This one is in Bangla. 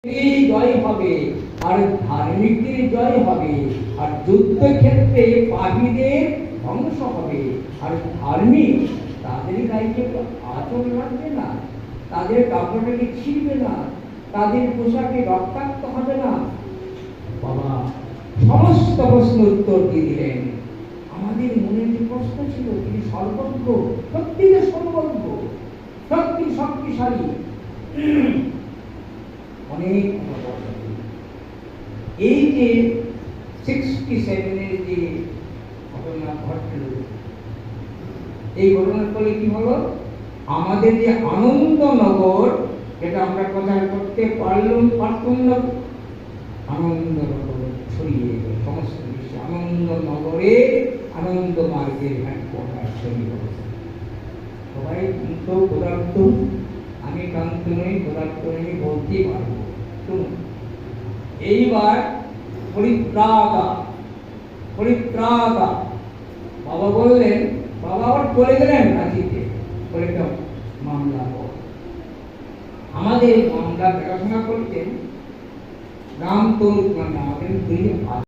জয় হবে, আর ধার্মিকদের জয় হবে, আর যুদ্ধক্ষেত্রে পাপীদের ধ্বংস হবে, আর ধার্মিক তাদের গায়ে আঁচল লাগবে না, তাদের কাপড়টাকে ছিঁড়বে না, তাদের পোশাকে রক্তাক্ত হবে না। বাবা সমস্ত প্রশ্ন উত্তর দিয়ে দিলেন। আমাদের মনে যে প্রশ্ন ছিল, তিনি সর্বজ্ঞ, সত্যিই সর্বজ্ঞ, সত্যি শক্তিশালী, অনেক এই যে 67-এর যে ঘটনা ঘটল, এই ঘটনার ফলে কি হলো, আমাদের যে আনন্দনগর, যেটা আমরা প্রচার করতে পারতাম না, আনন্দনগর ছড়িয়ে গেল সমস্ত বিশ্বে। আনন্দনগরে আনন্দ মার্গের হেডকোয়ার্টার ছড়িয়ে গেল। সবাই কিন্তু পদার্থ, আমি ক্লান্ত নই, পদার্থ নই বলতেই পারবো। শুনুন, এইবার পরিত্রাতা পরিত্রাতা বাবা বললেন, বাবা আবার বলে গেলেন রাজিতে, বলে মামলা কর। আমাদের মামলা দেখাশোনা করতেন রামতরুণ নামে আমাদের দুই